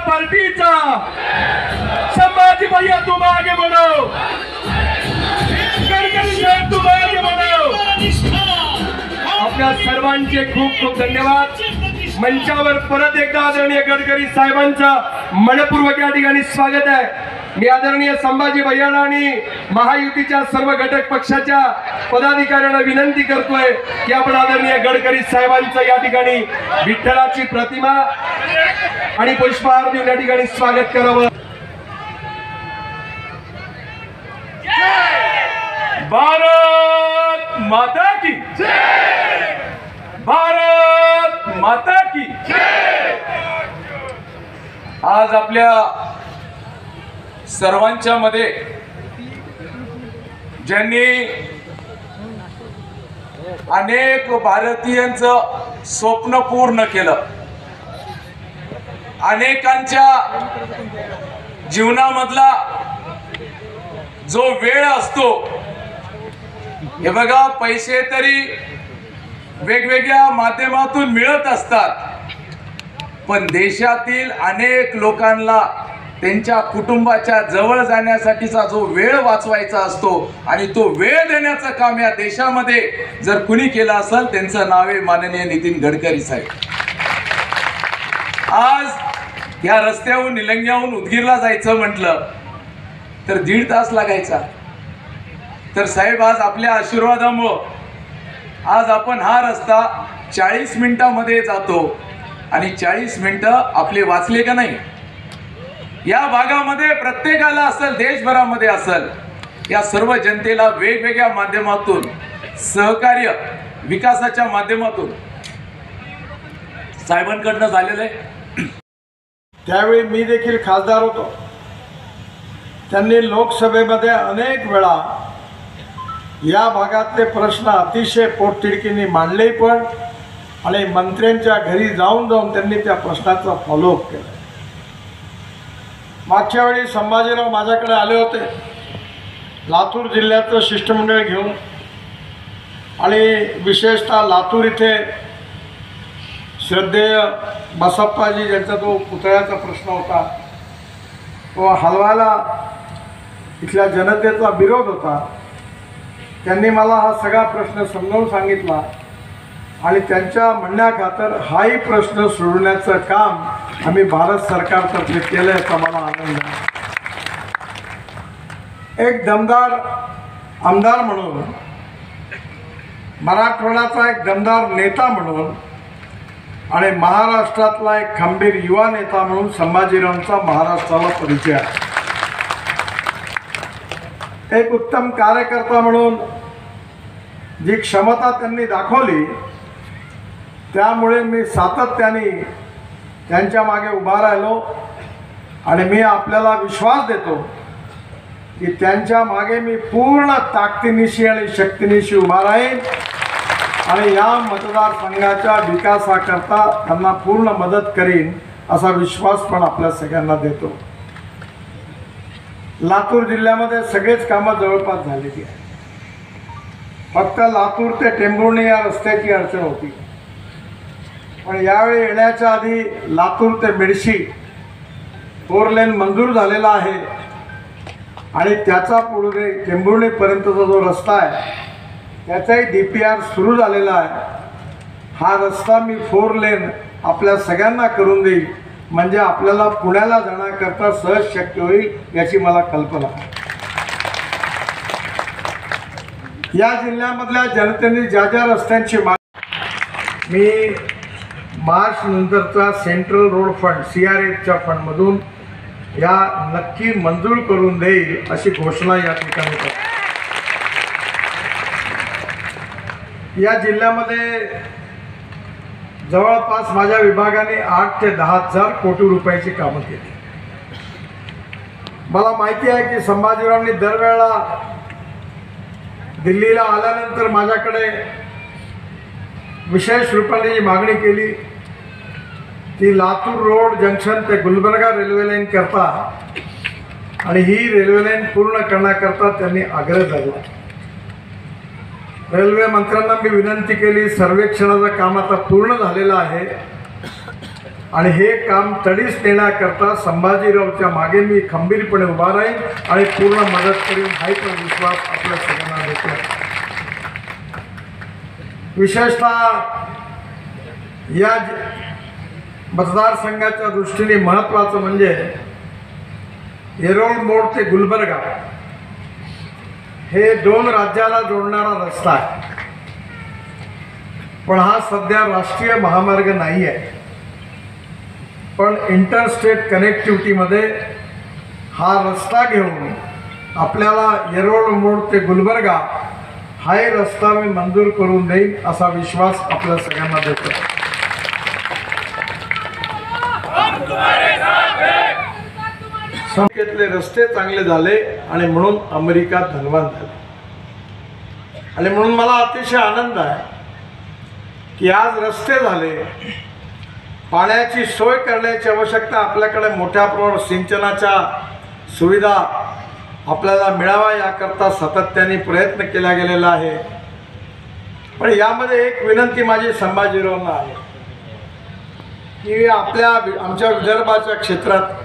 पार्टीचा संभाजी भैया तुम आगे बढ़ो, गडकरी साहेब तुम आगे बढ़ो। आपल्या सर्वांचे खूप खूप धन्यवाद। मंचावर परत एकदा आदरणीय गडकरी साहेबांचं मनपूर्वक या ठिकाणी स्वागत आहे। मी आदरणीय संभाजी भैयाला आणि महायुतीच्या सर्व घटक पक्षाच्या पदाधिकाऱ्यांना विनंती करतोय की आपण आदरणीय गडकरी साहेबांचं या ठिकाणी विठ्ठलाची प्रतिमा आणि पुष्पहार देऊन या ठिकाणी स्वागत करावं। भारत माता की जय, भारत माता की जय। आज आपल्या सर्वांच्या मध्ये ज्यांनी अनेक भारतीयांचं स्वप्न पूर्ण केलं, अनेकांच्या जीवनामधला जो वेळ असतो, हे बघा पैसे तरी वेगवेगळ्या माध्यमातून मिळत असतात, पण देशातील अनेक लोकांना त्यांच्या कुटुंबाच्या जवळ जाण्यासाठीचा जो वेळ वाचवायचा असतो आणि तो वेळ देण्याचं काम या देशामध्ये जर कुणी केलं असेल त्यांचं नाव आहे माननीय नितीन गडकरी साहेब। आज या रस्त्याहून निलंग्याहून उदगीरला जायचं म्हटलं तर 1.5 तास लागायचा, तर साहेब आज आपल्या आशीर्वादामुळे आज आपण हा रस्ता 40 मिनिटांमध्ये जातो आणि 40 मिनिटं आपले वाचले का नाही। या भागामध्ये प्रत्येकाला असेल, देशभरामध्ये असेल, या सर्व जनतेला वेगवेगळ्या माध्यमातून सहकार्य विकासाच्या माध्यमातून साहेबांकडनं झालेलं आहे। त्यावेळी मी देखील खासदार होतो। त्यांनी लोकसभेमध्ये अनेक वेळा या भागातले प्रश्न अतिशय पोटतिडकीने मांडले पण, आणि मंत्र्यांच्या घरी जाऊन त्यांनी त्या प्रश्नाचा फॉलोअप केला। मागच्या वेळी संभाजीराव माझ्याकडे आले होते लातूर जिल्ह्याचं शिष्टमंडळ घेऊन, आणि विशेषतः लातूर इथे श्रद्धेय बसप्पाजी ज्यांचा तो पुतळ्याचा प्रश्न होता तो हलवायला इथल्या जनतेचा विरोध होता। त्यांनी मला हा सगळा प्रश्न समजावून सांगितला आणि त्यांच्या म्हणण्याखातर हाही प्रश्न सोडवण्याचं काम आम्ही भारत सरकारतर्फे केलं याचा मला आनंद आहे। एक दमदार आमदार म्हणून, मराठवाड्याचा एक दमदार नेता म्हणून आणि महाराष्ट्रातला एक खंबीर युवा नेता म्हणून संभाजीरावांचा महाराष्ट्राला परिचय आहे। एक उत्तम कार्यकर्ता म्हणून जी क्षमता त्यांनी दाखवली, त्यामुळे मी सातत्याने त्यांच्या मागे उभा राहिलो आणि मी आपल्याला विश्वास देतो की त्यांच्या मागे मी पूर्ण ताकदीनिशी आणि शक्तीनिशी उभा राहीन आणि या मतदारसंघाच्या विकासाकरता त्यांना पूर्ण मदत करीन असा विश्वास पण आपल्या सगळ्यांना देतो। लातूर जिल्ह्यामध्ये सगळेच कामं जवळपास झालेली आहेत, फक्त लातूर ते टेंभुर्णी या रस्त्याची अडचण होती, पण यावेळी येण्याच्या आधी लातूर ते मेडशी 4 लेन मंजूर झालेला आहे आणि त्याचा पुढे टेंभुर्णीपर्यंतचा जो रस्ता आहे त्याचाही DPR सुरू झालेला आहे। हा रस्ता मी 4 लेन आपल्या सगळ्यांना करून देईल, म्हणजे आपल्याला पुण्याला जाण्याकरता सहज शक्य होईल याची मला कल्पना आहे। या जिल्ह्यामधल्या जनतेने ज्या ज्या रस्त्यांची मी मार्च नंतरचा सेंट्रल रोड फंड CRFच्या फंडमधून या नक्की मंजूर करून देईल अशी घोषणा या ठिकाणी करतो। या जिल्ह्यामध्ये जवळपास माझ्या विभागाने 8 ते 10 हजार कोटी रुपयाची कामं केली। मला माहिती आहे की संभाजीरावांनी दरवेळेला दिल्लीला आल्यानंतर माझ्याकडे विशेष रूपाने जी मागणी केली ती लातूर रोड जंक्शन ते गुलबर्गा रेल्वे लाईन करता आणि ही रेल्वे लाईन पूर्ण करण्याकरता त्यांनी आग्रह धरला। रेल्वे मंत्र्यांना मी विनंती केली, सर्वेक्षणाचं काम आता पूर्ण झालेलं आहे आणि हे काम तडीस नेण्याकरता संभाजीरावच्या मागे मी खंबीरपणे उभा राहीन आणि पूर्ण मदत करीन, हाही पण विश्वास आपल्या सगळ्यांना देतो. विशेषतः या मतदारसंघाच्या दृष्टीने महत्त्वाचं म्हणजे येरोळ मोड ते गुलबर्गा हे 2 राज्याला जोडणारा रस्ता आहे. पण हा सध्या राष्ट्रीय महामार्ग नाही आहे. पण इंटरस्टेट कनेक्टिव्हिटीमध्ये हा रस्ता घेऊन आपल्याला येरोळ मोड ते गुलबर्गा हाही रस्ता मी मंजूर करून देईन असा विश्वास आपल्या सगळ्यांना देतो. संख्येतले रस्ते चांगले झाले आणि म्हणून अमेरिका धनवान झाले. आणि म्हणून मला अतिशय आनंद आहे की आज रस्ते झाले, पाण्याची सोय करण्याची आवश्यकता, आपल्याकडे मोठ्या प्रमाणावर सिंचनाच्या सुविधा आपल्याला मिळावा याकरता सातत्याने प्रयत्न केला गेलेला आहे. पण यामध्ये एक विनंती माझी संभाजीरावांना आहे की आमच्या विदर्भाच्या क्षेत्रात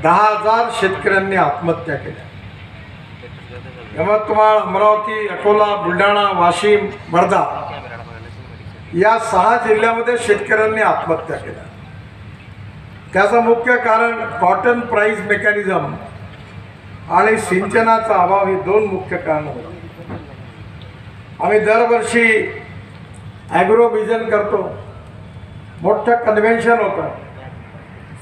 10,000 शेतकऱ्यांनी आत्महत्या केल्या. यवतमाळ, अमरावती, अकोला, बुलढाणा, वाशिम, वर्धा या 6 जिल्ह्यामध्ये शेतकऱ्यांनी आत्महत्या केल्या. त्याचं मुख्य कारण कॉटन प्राइस मेकॅनिझम आणि सिंचनाचा अभाव ही 2 मुख्य कारणं होती. आम्ही दरवर्षी ॲग्रोव्हिजन करतो, मोठं कन्व्हेन्शन होतं,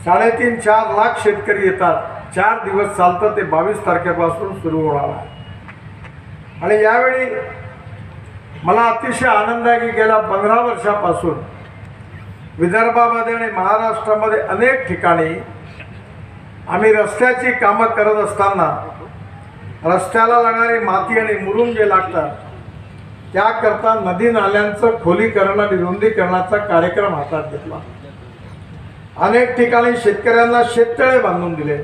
3.5-4 लाख शेतकरी येतात, 4 दिवस चालतं, ते 22 तारखेपासून सुरू होणार आहे. आणि यावेळी मला अतिशय आनंद आहे की गेल्या 15 वर्षापासून विदर्भामध्ये आणि महाराष्ट्रामध्ये अनेक ठिकाणी आम्ही रस्त्याची कामं करत असताना रस्त्याला लागणारी माती आणि मुरुम जे लागतात त्याकरता नदी नाल्यांचं खोलीकरण आणि रुंदीकरणाचा कार्यक्रम हातात घेतला. अनेक ठिकाणी शेतकऱ्यांना शेततळे बांधून दिले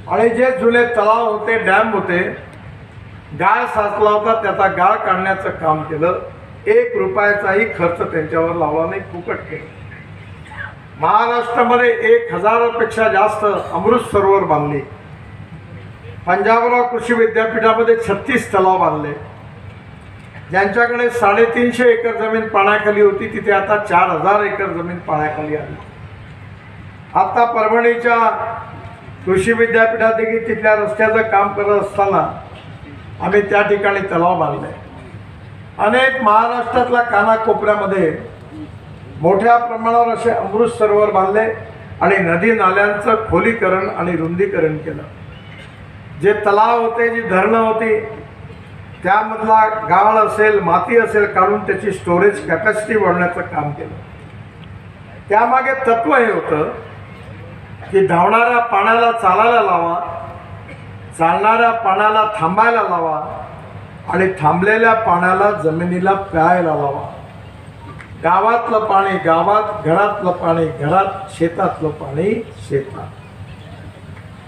आणि जे जुने तलाव होते, डॅम होते, गाळ साचला होता, त्याचा गाळ काढण्याचं काम केलं. 1 रुपयाचाही खर्च त्यांच्यावर लावला नाही, फुकट केलं. महाराष्ट्रामध्ये 1,000पेक्षा जास्त अमृत सरोवर बांधली. पंजाबराव कृषी विद्यापीठामध्ये 36 तलाव बांधले. ज्यांच्याकडे 350 एकर जमीन पाण्याखाली होती तिथे आता 4,000 एकर जमीन पाण्याखाली आली. आता परभणीच्या कृषी विद्यापीठात देखील तिथल्या रस्त्याचं काम करत असताना आम्ही त्या ठिकाणी तलाव बांधले. अनेक महाराष्ट्रातल्या कानाकोपऱ्यामध्ये मोठ्या प्रमाणावर असे अमृत सरोवर बांधले आणि नदी नाल्यांचं खोलीकरण आणि रुंदीकरण केलं. जे तलाव होते, जी धरणं होती, त्यामधला गाळ असेल, माती असेल काढून त्याची स्टोरेज कॅपॅसिटी वाढवण्याचं काम केलं. त्यामागे तत्त्व हे होतं की धावणाऱ्या पाण्याला चालायला लावा, चालणाऱ्या पाण्याला थांबायला लावा आणि थांबलेल्या पाण्याला जमिनीला प्यायला लावा. गावातलं पाणी गावात, घरातलं पाणी घरात, शेतातलं पाणी शेतात.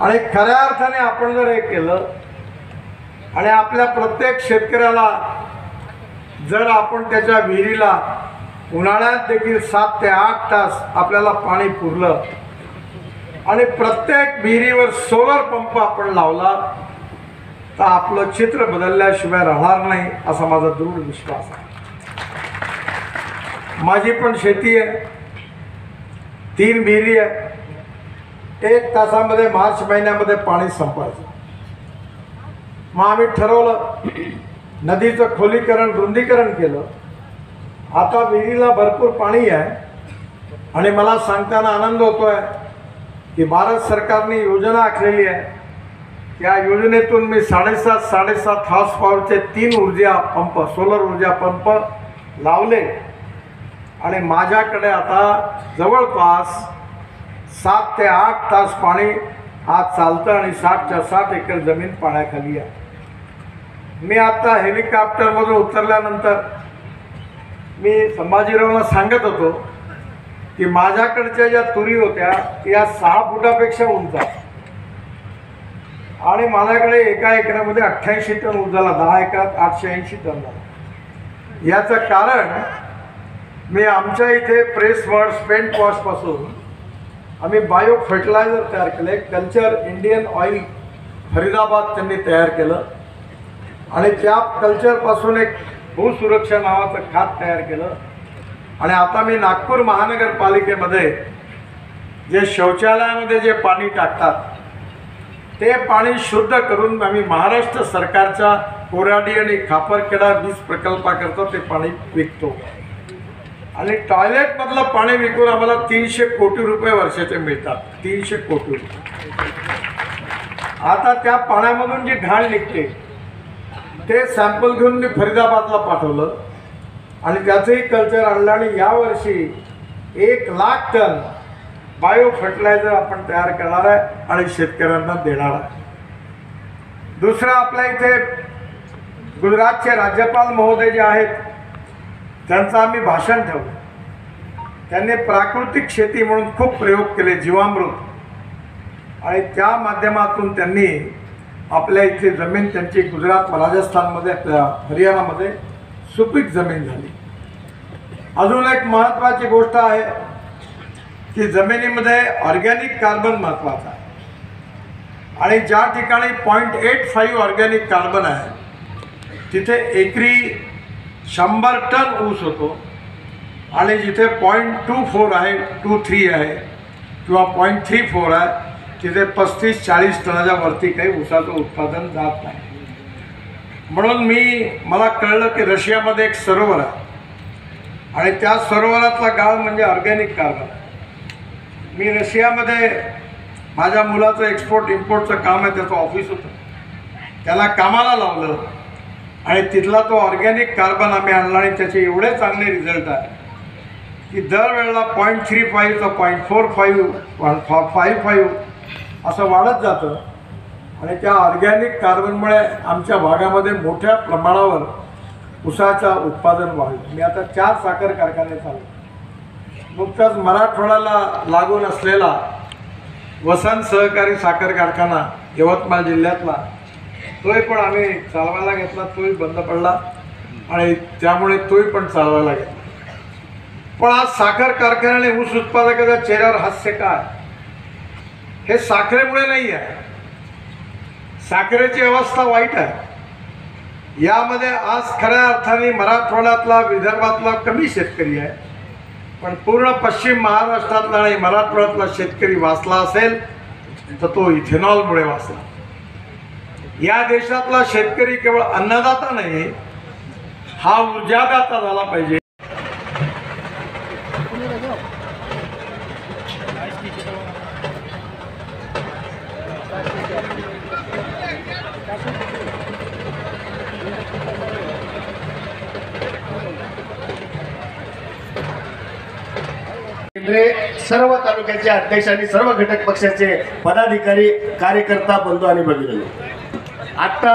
आणि खऱ्या अर्थाने आपण जर हे केलं आणि आपल्या प्रत्येक शेतकऱ्याला जर आपण त्याच्या विहिरीला उन्हाळ्यात देखील 7 ते 8 तास आपल्याला पाणी पुरलं आणि प्रत्येक विहिरीवर सोलर पंप आपण लावला तर आपलं चित्र बदलल्याशिवाय राहणार नाही असा माझा दृढ विश्वास आहे. माझी पण शेती आहे, 3 विहिरी आहे. 1 तासामध्ये मार्च महिन्यामध्ये पाणी संपायचं. मग आम्ही ठरवलं, नदीचं खोलीकरण रुंदीकरण केलं. आता विहिरीला भरपूर पाणी आहे आणि मला सांगताना आनंद होतोय की भारत सरकारने योजना आखलेली आहे. या योजनेतून मी 7.5 हॉर्स पॉवरचे 3 ऊर्जा पंप, सोलर ऊर्जा पंप लावले आणि माझ्याकडे आता जवळपास 7 ते 8 तास पाणी आज चालतं आणि 60च्या 60 एकर जमीन पाण्याखाली आहे. मी आता हेलिकॉप्टरमधून उतरल्यानंतर मी संभाजीरावांना सांगत होतो की माझ्याकडच्या ज्या तुरी होत्या या 6 फुटापेक्षा उंच आहेत आणि माझ्याकडे एका एकरामध्ये 88 टन ऊस झाला, 10 एकरात 880 टन झाला. याचं कारण मी आमच्या इथे प्रेस वॉश पेंट वॉशपासून आम्ही बायो फर्टिलायझर तयार केलं. एक कल्चर इंडियन ऑइल फरीदाबाद त्यांनी तयार केलं आणि त्या कल्चरपासून एक भूसुरक्षा नावाचं खत तयार केलं. आणि आता मी नागपूर महानगरपालिकेमध्ये जे शौचालयामध्ये जे पाणी टाकतात ते पाणी शुद्ध करून आम्ही महाराष्ट्र सरकारच्या कोराडी आणि खापरखेडा वीज प्रकल्पाकरता ते पाणी विकतो. आणि टॉयलेटमधलं पाणी विकून आम्हाला 300 कोटी रुपये वर्षाचे मिळतात. 300 कोटी रुपये. आता त्या पाण्यामधून जी घाण निघते ते सॅम्पल घेऊन मी फरीदाबादला पाठवलं आणि त्याचंही कल्चर आणलं आणि यावर्षी 1,00,000 टन बायो फर्टिलायझर आपण तयार करणार आहे आणि शेतकऱ्यांना देणार आहे. दुसरं, आपल्या इथे गुजरातचे राज्यपाल महोदय जे आहेत त्यांचं आम्ही भाषण ठेवलं. त्यांनी प्राकृतिक शेती म्हणून खूप प्रयोग केले, जीवामृत, आणि त्या माध्यमातून त्यांनी आपल्या इथली जमीन त्यांची गुजरात राजस्थानमध्ये आपल्या हरियाणामध्ये सुपीक जमीन झाली. अजून एक महत्त्वाची गोष्ट आहे की जमिनीमध्ये ऑर्गॅनिक कार्बन महत्त्वाचा आहे. आणि ज्या ठिकाणी 0.85 ऑर्गॅनिक कार्बन आहे तिथे एकरी 100 टन ऊस होतो आणि जिथे 0.24 आहे, 23 आहे किंवा 0.34 आहे तिथे 35-40 टनाच्या वरती काही ऊसाचं उत्पादन जात नाही. म्हणून मला कळलं की रशियामध्ये एक सरोवर आहे आणि त्या सरोवरातला गाळ म्हणजे ऑर्गॅनिक कार्बन. मी रशियामध्ये माझ्या मुलाचं एक्सपोर्ट इम्पोर्टचं काम आहे, त्याचं ऑफिस होतं, त्याला कामाला लावलं आणि तिथला तो ऑर्गॅनिक कार्बन आम्ही आणला आणि त्याचे एवढे चांगले रिझल्ट आहे की दरवेळेला 0.35 तर 0.45 असं वाढत जातं. आणि त्या ऑर्गॅनिक कार्बनमुळे आमच्या भागामध्ये मोठ्या प्रमाणावर ऊसाचं उत्पादन वाढलं. मी आता 4 साखर कारखाने चालू. नुकताच मराठवाड्याला लागून असलेला वसंत सहकारी साखर कारखाना यवतमाळ जिल्ह्यातला तोही पण आम्ही चालवायला घेतला, तोही बंद पडला आणि त्यामुळे तोही पण चालवायला घेतला. पण आज साखर कारखान्याने ऊस उत्पादकाच्या चेहऱ्यावर हास्य काय? हे साखरेमुळे नाही आहे. साखरेची अवस्था वाईट आहे. यामध्ये आज खऱ्या अर्थाने मराठवाड्यातला, विदर्भातला कमी शेतकरी आहे, पण पूर्ण पश्चिम महाराष्ट्रातला आणि मराठवाड्यातला शेतकरी वाचला असेल तर तो इथेनॉलमुळे वाचला. या देशातला शेतकरी केवळ अन्नदाता नाही, हा ऊर्जादाता झाला पाहिजे. सर्व तालुक्याचे अध्यक्ष आणि सर्व घटक पक्षाचे पदाधिकारी, कार्यकर्ता, बंधू आणि भगिनी, आता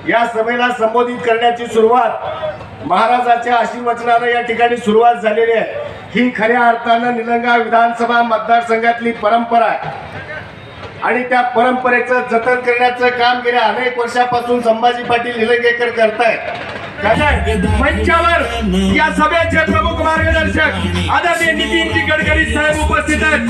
या सभेला संबोधित करण्याची सुरुवात महाराजांच्या आशीर्वचनाने या ठिकाणी सुरुवात झालेली आहे. ही खऱ्या अर्थानं निलंगा विधानसभा मतदारसंघातली परंपरा आहे आणि त्या परंपरेचं जतन करण्याचं काम गेल्या अनेक वर्षापासून संभाजी पाटील निलंगेकर करतायत. मंचावर या सभेचे प्रमुख मार्गदर्शक आदरणीय नितीनजी गडकरी साहेब उपस्थित आहेत.